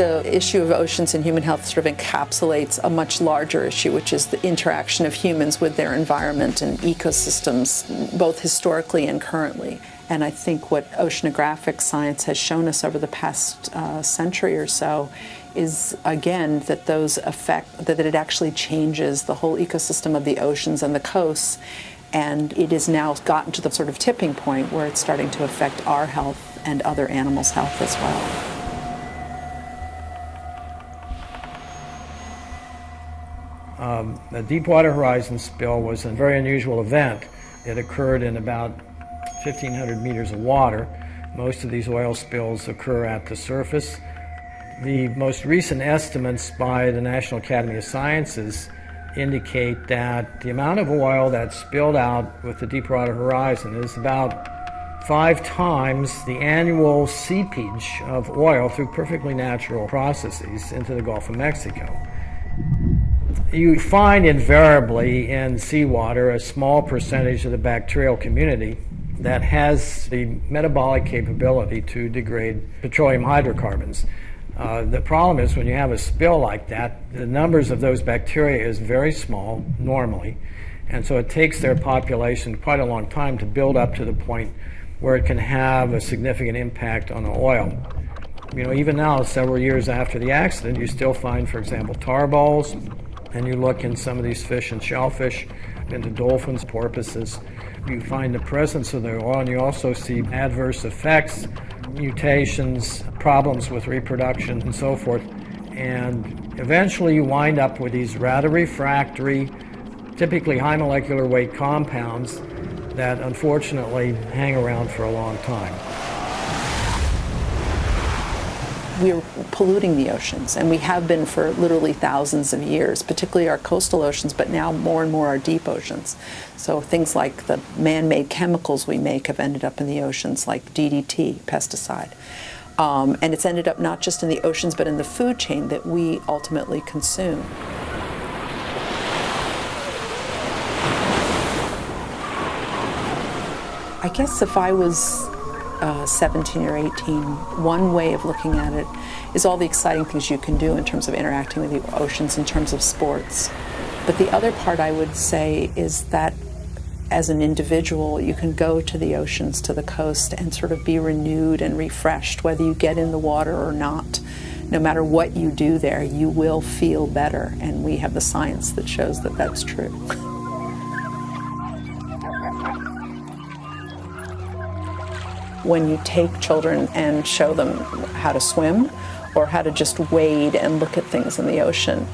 The issue of oceans and human health sort of encapsulates a much larger issue, which is the interaction of humans with their environment and ecosystems, both historically and currently. And I think what oceanographic science has shown us over the past century or so is, again, that that it actually changes the whole ecosystem of the oceans and the coasts. And it has now gotten to the sort of tipping point where it's starting to affect our health and other animals' health as well. The Deepwater Horizon spill was a very unusual event. It occurred in about 1,500 meters of water. Most of these oil spills occur at the surface. The most recent estimates by the National Academy of Sciences indicate that the amount of oil that's spilled out with the Deepwater Horizon is about 5 times the annual seepage of oil through perfectly natural processes into the Gulf of Mexico. You find invariably in seawater a small percentage of the bacterial community that has the metabolic capability to degrade petroleum hydrocarbons. The problem is when you have a spill like that, the numbers of those bacteria is very small normally, and so it takes their population quite a long time to build up to the point where it can have a significant impact on the oil. You know, even now, several years after the accident, you still find, for example, tar balls, and you look in some of these fish and shellfish, into dolphins, porpoises, you find the presence of the oil, and you also see adverse effects, mutations, problems with reproduction, and so forth. And eventually you wind up with these rather refractory, typically high molecular weight compounds that unfortunately hang around for a long time. We're polluting the oceans, and we have been for literally thousands of years, particularly our coastal oceans, but now more and more our deep oceans. So things like the man-made chemicals we make have ended up in the oceans, like DDT, pesticide. And it's ended up not just in the oceans, but in the food chain that we ultimately consume. I guess if I was 17 or 18, one way of looking at it is all the exciting things you can do in terms of interacting with the oceans, in terms of sports. But the other part I would say is that as an individual, you can go to the oceans, to the coast, and sort of be renewed and refreshed, whether you get in the water or not. No matter what you do there, you will feel better, and we have the science that shows that that's true. When you take children and show them how to swim or how to just wade and look at things in the ocean,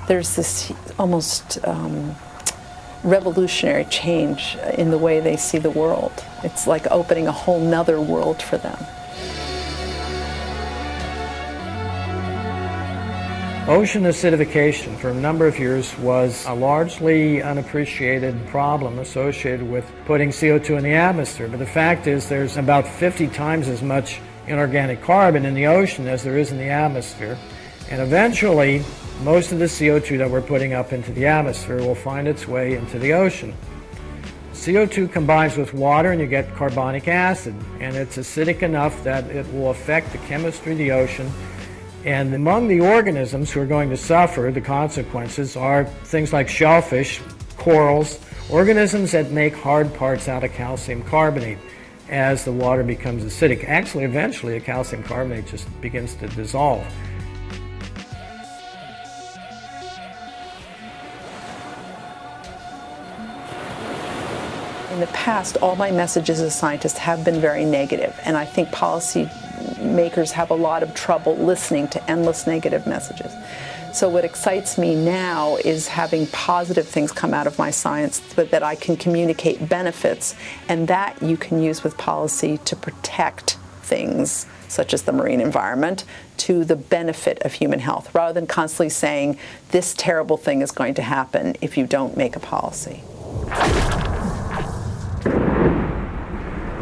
there's this almost revolutionary change in the way they see the world. It's like opening a whole nother world for them. Ocean acidification for a number of years was a largely unappreciated problem associated with putting CO2 in the atmosphere. But the fact is there's about 50 times as much inorganic carbon in the ocean as there is in the atmosphere. And eventually, most of the CO2 that we're putting up into the atmosphere will find its way into the ocean. CO2 combines with water and you get carbonic acid. And it's acidic enough that it will affect the chemistry of the ocean. And among the organisms who are going to suffer the consequences are things like shellfish, corals, organisms that make hard parts out of calcium carbonate as the water becomes acidic. Actually, eventually, the calcium carbonate just begins to dissolve. In the past, all my messages as a scientist have been very negative, and I think policy makers have a lot of trouble listening to endless negative messages. So what excites me now is having positive things come out of my science, but that I can communicate benefits, and that you can use with policy to protect things such as the marine environment to the benefit of human health, rather than constantly saying this terrible thing is going to happen if you don't make a policy.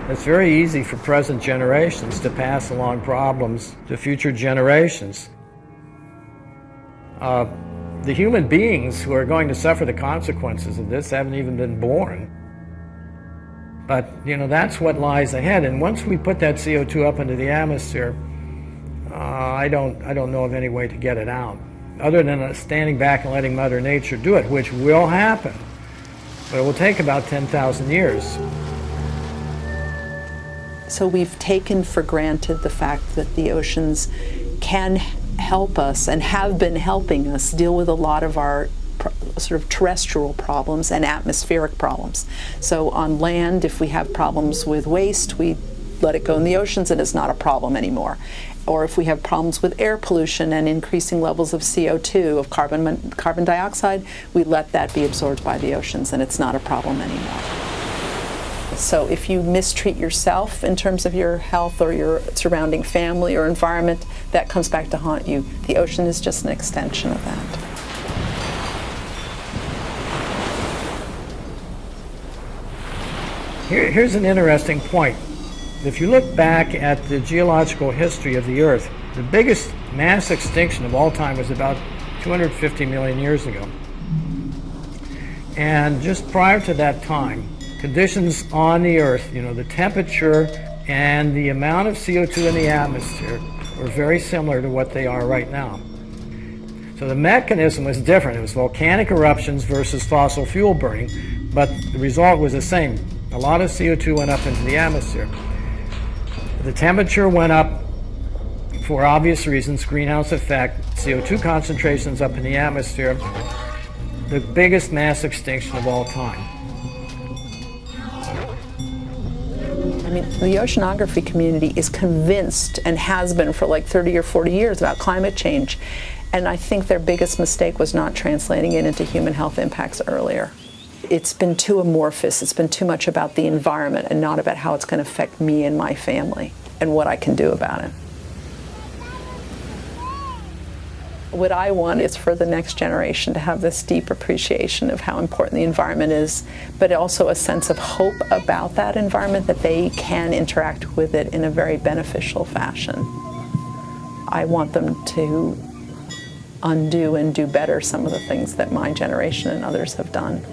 It's very easy for present generations to pass along problems to future generations. The human beings who are going to suffer the consequences of this haven't even been born. But, you know, that's what lies ahead. And once we put that CO2 up into the atmosphere, I don't know of any way to get it out, other than standing back and letting Mother Nature do it, which will happen, but it will take about 10,000 years. So we've taken for granted the fact that the oceans can help us and have been helping us deal with a lot of our sort of terrestrial problems and atmospheric problems. So on land, if we have problems with waste, we let it go in the oceans and it's not a problem anymore. Or if we have problems with air pollution and increasing levels of CO2, of carbon dioxide, we let that be absorbed by the oceans and it's not a problem anymore. So if you mistreat yourself in terms of your health or your surrounding family or environment, that comes back to haunt you. The ocean is just an extension of that. Here's an interesting point. If you look back at the geological history of the Earth, the biggest mass extinction of all time was about 250 million years ago. And just prior to that time, conditions on the Earth, the temperature and the amount of CO2 in the atmosphere were very similar to what they are right now. So the mechanism was different. It was volcanic eruptions versus fossil fuel burning, but the result was the same. A lot of CO2 went up into the atmosphere. The temperature went up for obvious reasons, greenhouse effect, CO2 concentrations up in the atmosphere, the biggest mass extinction of all time. I mean, the oceanography community is convinced and has been for like 30 or 40 years about climate change. And I think their biggest mistake was not translating it into human health impacts earlier. It's been too amorphous. It's been too much about the environment and not about how it's going to affect me and my family and what I can do about it. What I want is for the next generation to have this deep appreciation of how important the environment is, but also a sense of hope about that environment, that they can interact with it in a very beneficial fashion. I want them to undo and do better some of the things that my generation and others have done.